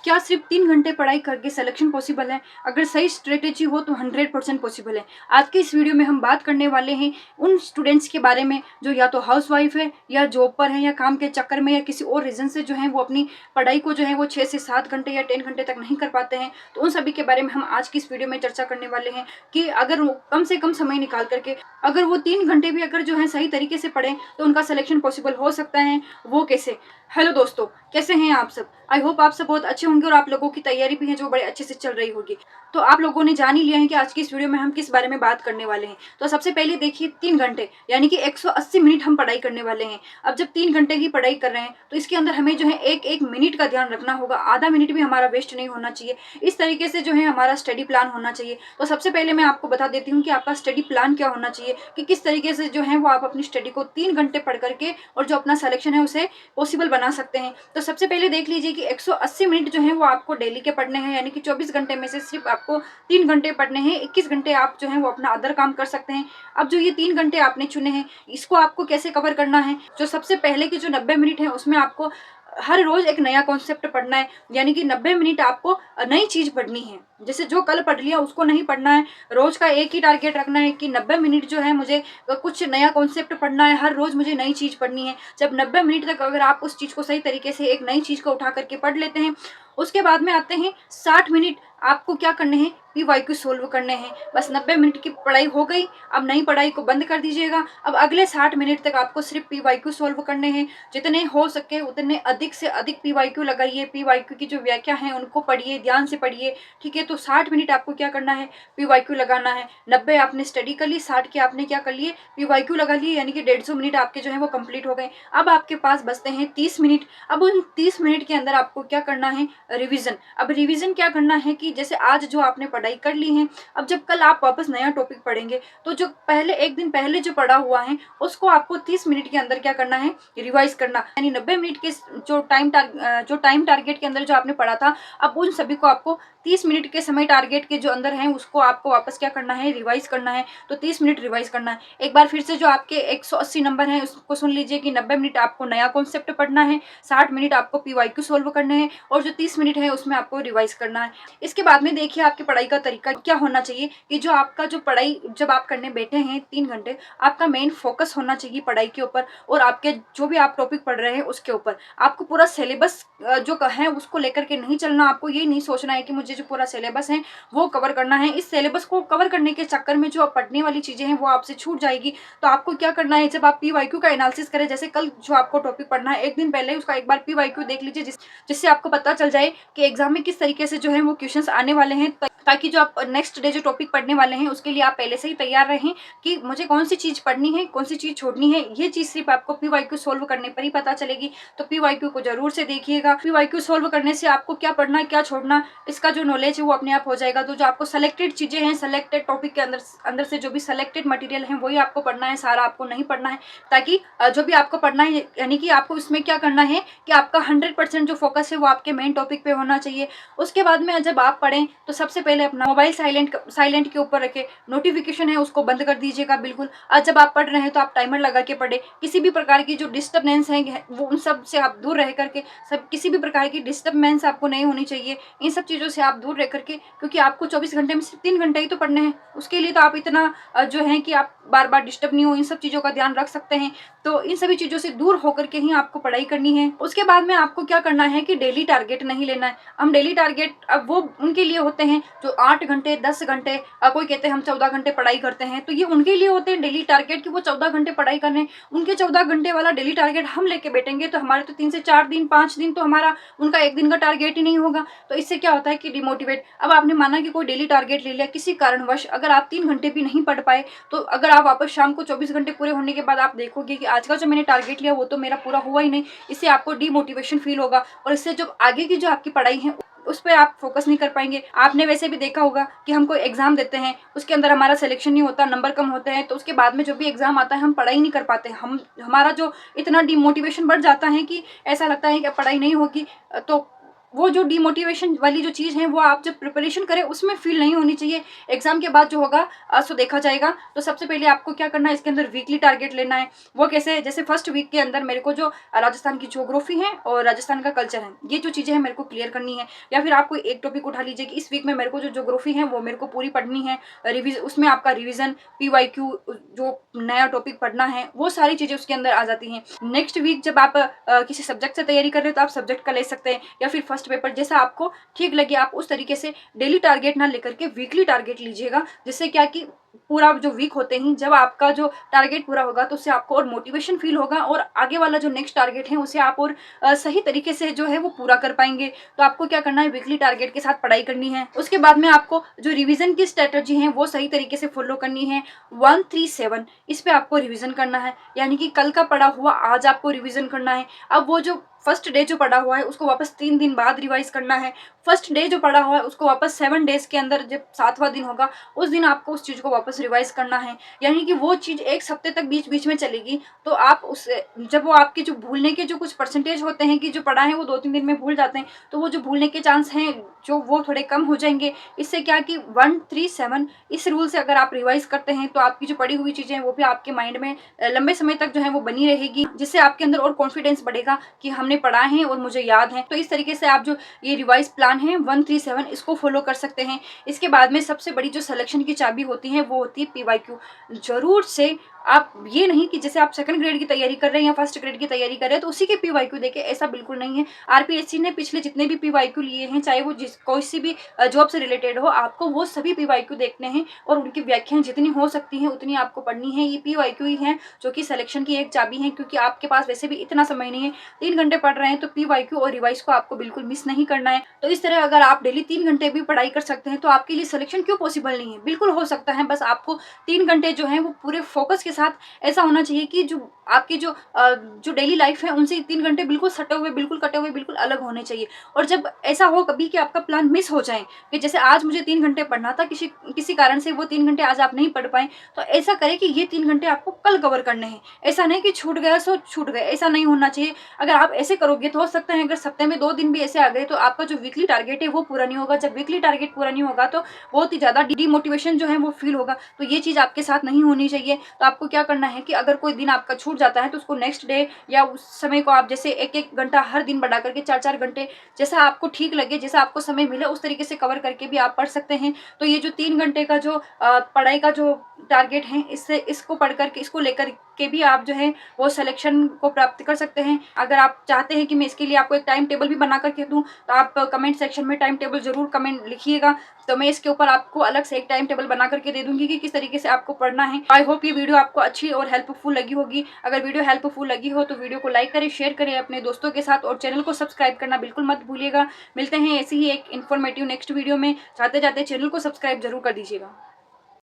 क्या सिर्फ 3 घंटे पढ़ाई करके सिलेक्शन पॉसिबल है? अगर सही स्ट्रेटेजी हो तो 100% पॉसिबल है। आज की इस वीडियो में हम बात करने वाले हैं उन स्टूडेंट्स के बारे में जो या तो हाउसवाइफ है या जॉब पर है या काम के चक्कर में या किसी और रीज़न से जो है वो अपनी पढ़ाई को जो है वो 6 से 7 घंटे या 10 घंटे तक नहीं कर पाते हैं। तो उन सभी के बारे में हम आज की इस वीडियो में चर्चा करने वाले हैं कि अगर वो कम से कम समय निकाल करके अगर वो 3 घंटे भी अगर जो है सही तरीके से पढ़ें तो उनका सिलेक्शन पॉसिबल हो सकता है। वो कैसे? हेलो दोस्तों, कैसे हैं आप सब? आई होप आप सब बहुत अच्छे होंगे और आप लोगों की तैयारी भी है जो बड़े अच्छे से चल रही होगी। तो आप लोगों ने जान ही लिया है कि आज की इस वीडियो में हम किस बारे में बात करने वाले हैं। तो सबसे पहले देखिए 3 घंटे यानी कि 180 मिनट हम पढ़ाई करने वाले हैं। अब जब 3 घंटे की पढ़ाई कर रहे हैं तो इसके अंदर हमें जो है एक एक मिनट का ध्यान रखना होगा। आधा मिनट भी हमारा वेस्ट नहीं होना चाहिए। इस तरीके से जो है हमारा स्टडी प्लान होना चाहिए। तो सबसे पहले मैं आपको बता देती हूँ कि आपका स्टडी प्लान क्या होना चाहिए, कि किस तरीके से जो है वो आप अपनी स्टडी को 3 घंटे पढ़ करके और जो अपना सिलेक्शन है उसे पॉसिबल बना सकते हैं। तो सबसे पहले देख लीजिए कि 180 मिनट जो है वो आपको डेली के पढ़ने हैं, यानी कि 24 घंटे में से सिर्फ आपको 3 घंटे पढ़ने हैं। 21 घंटे आप जो है वो अपना अदर काम कर सकते हैं। अब जो ये 3 घंटे आपने चुने हैं इसको आपको कैसे कवर करना है? जो सबसे पहले के जो 90 मिनट है उसमें आपको हर रोज एक नया कॉन्सेप्ट पढ़ना है, यानी कि 90 मिनट आपको नई चीज पढ़नी है। जैसे जो कल पढ़ लिया उसको नहीं पढ़ना है। रोज का एक ही टारगेट रखना है कि 90 मिनट जो है मुझे कुछ नया कॉन्सेप्ट पढ़ना है, हर रोज मुझे नई चीज पढ़नी है। जब 90 मिनट तक अगर आप उस चीज को सही तरीके से एक नई चीज को उठा करके पढ़ लेते हैं, उसके बाद में आते हैं 60 मिनट आपको क्या करने हैं? PYQ सोल्व करने हैं। बस 90 मिनट की पढ़ाई हो गई। अब नई पढ़ाई को बंद कर दीजिएगा। अब अगले 60 मिनट तक आपको सिर्फ PYQ सोल्व करने हैं। जितने हो सके उतने अधिक से अधिक PYQ लगाइए। PYQ की जो व्याख्या है उनको पढ़िए, ध्यान से पढ़िए। ठीक है, तो 60 मिनट आपको क्या करना है? PYQ लगाना है। 90 आपने स्टडी कर ली, 60 के आपने क्या कर लिए? PYQ लगा लिए, यानी कि 150 मिनट आपके जो है वो कंप्लीट हो गए। अब आपके पास बचते हैं 30 मिनट। अब उन 30 मिनट के अंदर आपको क्या करना है? रिविजन। अब रिविजन क्या करना है कि जैसे आज जो आपने पढ़ाई कर ली है, अब जब कल आप वापस नया टॉपिक पढ़ेंगे तो जो पहले एक दिन पहले जो पढ़ा हुआ है उसको आपको 30 मिनट के अंदर क्या करना है? रिवाइज करना। यानी 90 मिनट के जो टाइम टारगेट के अंदर जो आपने पढ़ा था, अब उन सभी को आपको 30 मिनट के समय टारगेट के जो अंदर है उसको आपको वापस क्या करना है? रिवाइज करना है। तो 30 मिनट रिवाइज करना है। एक बार फिर से जो आपके 180 नंबर हैं उसको सुन लीजिए कि 90 मिनट आपको नया कॉन्सेप्ट पढ़ना है, 60 मिनट आपको PYQ सोल्व करने हैं और जो 30 मिनट है उसमें आपको रिवाइज करना है। इसके बाद में देखिए आपकी पढ़ाई का तरीका क्या होना चाहिए कि जो आपका जो पढ़ाई जब आप करने बैठे हैं 3 घंटे, आपका मेन फोकस होना चाहिए पढ़ाई के ऊपर और आपके जो भी आप टॉपिक पढ़ रहे हैं उसके ऊपर। आपको पूरा सिलेबस जो है उसको लेकर के नहीं चलना। आपको ये नहीं सोचना है कि मुझे जो पूरा सिलेबस है वो कवर करना है। इस सिलेबस को कवर करने के चक्कर में जो पढ़ने वाली चीजें हैं वो आपसे छूट जाएगी। तो आपको क्या करना है, जब आप PYQ का एनालिसिस करें, जैसे कल जो आपको टॉपिक पढ़ना है एक दिन पहले उसका एक बार PYQ देख लीजिए, जिससे आपको पता चल जाए कि एग्जाम में किस तरीके से जो है वो क्वेश्चंस आने वाले हैं, ताकि जो आप नेक्स्ट डे जो टॉपिक पढ़ने वाले हैं उसके लिए आप पहले से ही तैयार रहें कि मुझे कौन सी चीज पढ़नी है, कौन सी चीज छोड़नी है। ये चीज सिर्फ आपको PYQ सोल्व करने पर ही पता चलेगी। तो PYQ को जरूर से देखिएगा। PYQ सोल्व करने से आपको क्या पढ़ना है, क्या छोड़ना, इसका जो नॉलेज है वो अपने आप हो जाएगा। तो जो आपको सेलेक्टेड चीजें हैं, सेलेक्टेड टॉपिक के अंदर से जो भी सेलेक्टेड मटेरियल है वही आपको पढ़ना है, सारा आपको नहीं पढ़ना है। ताकि जो भी आपको पढ़ना है, यानी कि आपको इसमें क्या करना है कि आपका 100% जो फोकस है वो आपके मेन टॉपिक पे होना चाहिए। उसके बाद में जब आप पढ़ें तो सबसे पहले अपना मोबाइल साइलेंट के ऊपर रखें। नोटिफिकेशन है उसको बंद कर दीजिएगा बिल्कुल। आज जब आप पढ़ रहे हैं तो आप टाइमर लगा के पढ़े। किसी भी प्रकार की जो डिस्टर्बेंस है वो उन सब से आप दूर रह करके, किसी भी प्रकार की डिस्टर्बेंस आपको नहीं होनी चाहिए। इन सब चीज़ों से आप दूर रह करके, क्योंकि आपको 24 घंटे में सिर्फ 3 घंटे ही तो पढ़ने हैं, उसके लिए तो आप इतना जो है कि आप बार बार डिस्टर्ब नहीं हो, इन सब चीज़ों का ध्यान रख सकते हैं। तो इन सभी चीज़ों से दूर होकर के ही आपको पढ़ाई करनी है। उसके बाद में आपको क्या करना है कि डेली टारगेट नहीं लेना है। हम डेली टारगेट अब वो उनके लिए होते हैं जो 8 घंटे 10 घंटे, कोई कहते हैं हम 14 घंटे पढ़ाई करते हैं, तो ये उनके लिए होते हैं डेली टारगेट कि वो 14 घंटे पढ़ाई कर रहे हैं। उनके 14 घंटे वाला डेली टारगेट हम लेके बैठेंगे तो हमारे तो 3 से 4 दिन 5 दिन तो हमारा उनका एक दिन का टारगेट ही नहीं होगा। तो इससे क्या होता है कि डिमोटिवेट। अब आपने माना कि कोई डेली टारगेट ले लिया, किसी कारणवश अगर आप 3 घंटे भी नहीं पढ़ पाए, तो अगर आप वापस शाम को 24 घंटे पूरे होने के बाद आप देखोगे कि आज का जो मैंने टारगेट लिया वो तो मेरा पूरा हुआ ही नहीं, इससे आपको डिमोटिवेशन फील होगा और इससे जो आगे की जो आपकी पढ़ाई है उस पर आप फोकस नहीं कर पाएंगे। आपने वैसे भी देखा होगा कि हम कोई एग्जाम देते हैं, उसके अंदर हमारा सिलेक्शन नहीं होता, नंबर कम होते हैं, तो उसके बाद में जो भी एग्जाम आता है हम पढ़ाई नहीं कर पाते। हमारा जो इतना डिमोटिवेशन बढ़ जाता है कि ऐसा लगता है कि पढ़ाई नहीं होगी। तो वो जो डिमोटिवेशन वाली जो चीज़ है वो आप जब प्रिपरेशन करें उसमें फील नहीं होनी चाहिए। एग्जाम के बाद जो होगा सो देखा जाएगा। तो सबसे पहले आपको क्या करना है, इसके अंदर वीकली टारगेट लेना है। वो कैसे, जैसे फर्स्ट वीक के अंदर मेरे को जो राजस्थान की ज्योग्राफी है और राजस्थान का कल्चर है, ये जो चीज़ें हैं मेरे को क्लियर करनी है। या फिर आप कोई एक टॉपिक उठा लीजिए कि इस वीक में मेरे को जो ज्योग्राफी है वो मेरे को पूरी पढ़नी है, रिविज उसमें आपका रिविजन, PYQ, जो नया टॉपिक पढ़ना है, वो सारी चीज़ें उसके अंदर आ जाती हैं। नेक्स्ट वीक जब आप किसी सब्जेक्ट से तैयारी कर रहे हो तो आप सब्जेक्ट का ले सकते हैं, या फिर फर्स्ट पेपर, जैसा आपको ठीक लगे आप उस तरीके से डेली टारगेट ना लेकर के वीकली टारगेट लीजिएगा। जिससे क्या कि पूरा जो वीक होते हैं, जब आपका जो टारगेट पूरा होगा तो उससे आपको और मोटिवेशन फील होगा और आगे वाला जो नेक्स्ट टारगेट है उसे आप और सही तरीके से जो है वो पूरा कर पाएंगे। तो आपको क्या करना है, वीकली टारगेट के साथ पढ़ाई करनी है। उसके बाद में आपको जो रिवीजन की स्ट्रेटजी है वो सही तरीके से फॉलो करनी है। 137 इस पे आपको रिवीजन करना है, यानी कि कल का पढ़ा हुआ आज आपको रिवीजन करना है। अब वो जो फर्स्ट डे जो पढ़ा हुआ है उसको वापस 3 दिन बाद रिवाइज करना है। फर्स्ट डे जो पढ़ा हुआ है उसको वापस 7 डेज के अंदर, जब 7वां दिन होगा उस दिन आपको उस चीज़ को वापस रिवाइज करना है। यानी कि वो चीज़ 1 हफ्ते तक बीच बीच में चलेगी। तो आप उससे जब वो आपके जो भूलने के जो कुछ परसेंटेज होते हैं कि जो पढ़ा है वो 2-3 दिन में भूल जाते हैं, तो वो जो भूलने के चांस हैं जो वो थोड़े कम हो जाएंगे। इससे क्या कि 137 इस रूल से अगर आप रिवाइज करते हैं तो आपकी जो पढ़ी हुई चीज़ें हैं वो भी आपके माइंड में लंबे समय तक जो है वो बनी रहेगी, जिससे आपके अंदर और कॉन्फिडेंस बढ़ेगा कि हमने पढ़ा है और मुझे याद है। तो इस तरीके से आप जो ये रिवाइज प्लान है 137 इसको फॉलो कर सकते हैं। इसके बाद में सबसे बड़ी जो सिलेक्शन की चाबी होती है वो होती है PYQ। जरूर से आप ये नहीं कि जैसे आप सेकंड ग्रेड की तैयारी कर रहे हैं या फर्स्ट ग्रेड की तैयारी कर रहे हैं तो उसी के PYQ देखें, ऐसा बिल्कुल नहीं है। RPSC ने पिछले जितने भी PYQ लिए हैं, चाहे वो कोई सी भी जॉब से रिलेटेड हो, आपको वो सभी PYQ देखने हैं और उनकी व्याख्याएं जितनी हो सकती हैं उतनी आपको पढ़नी है। ये PYQ ही है जो कि सिलेक्शन की एक चाबी है, क्योंकि आपके पास वैसे भी इतना समय नहीं है, 3 घंटे पढ़ रहे हैं तो PYQ और रिवाइज को आपको बिल्कुल मिस नहीं करना है। तो इस तरह अगर आप डेली 3 घंटे भी पढ़ाई कर सकते हैं तो आपके लिए सिलेक्शन क्यों पॉसिबल नहीं है, बिल्कुल हो सकता है। बस आपको 3 घंटे जो है वो पूरे फोकस के साथ ऐसा होना चाहिए कि जो आपकी जो डेली लाइफ है उनसे 3 घंटे बिल्कुल सटे हुए, बिल्कुल कटे हुए, बिल्कुल अलग होने चाहिए। और जब ऐसा हो कभी कि आपका प्लान मिस हो जाए कि जैसे आज मुझे 3 घंटे पढ़ना था, किसी किसी कारण से वो 3 घंटे आज आप नहीं पढ़ पाए, तो ऐसा करें कि ये 3 घंटे आपको कल कवर करने हैं। ऐसा नहीं कि छूट गया सो छूट गए, ऐसा नहीं होना चाहिए। अगर आप ऐसे करोगे तो हो सकता है अगर सप्ताह में 2 दिन भी ऐसे आ गए तो आपका जो वीकली टारगेट है वो पूरा नहीं होगा। जब वीकली टारगेट पूरा नहीं होगा तो बहुत ही ज़्यादा डिमोटिवेशन जो है वो फील होगा। तो ये चीज़ आपके साथ नहीं होनी चाहिए। तो आपको क्या करना है कि अगर कोई दिन आपका छूट जाता है तो उसको नेक्स्ट डे या उस समय को आप जैसे 1-1 घंटा हर दिन बढ़ा करके 4-4 घंटे, जैसा आपको ठीक लगे, जैसा आपको समय मिले उस तरीके से कवर करके भी आप पढ़ सकते हैं। तो ये जो 3 घंटे का जो पढ़ाई का जो टारगेट है, इससे इसको पढ़ करके इसको लेकर के भी आप जो है वो सिलेक्शन को प्राप्त कर सकते हैं। अगर आप चाहते हैं कि मैं इसके लिए आपको एक टाइम टेबल भी बना करके दूं तो आप कमेंट सेक्शन में टाइम टेबल जरूर कमेंट लिखिएगा, तो मैं इसके ऊपर आपको अलग से एक टाइम टेबल बना करके दे दूंगी कि किस तरीके से आपको पढ़ना है। आई होप ये वीडियो आपको अच्छी और हेल्पफुल लगी होगी। अगर वीडियो हेल्पफुल लगी हो तो वीडियो को लाइक करें, शेयर करें अपने दोस्तों के साथ और चैनल को सब्सक्राइब करना बिल्कुल मत भूलिएगा। मिलते हैं ऐसी ही एक इन्फॉर्मेटिव नेक्स्ट वीडियो में। जाते जाते चैनल को सब्सक्राइब जरूर कर दीजिएगा।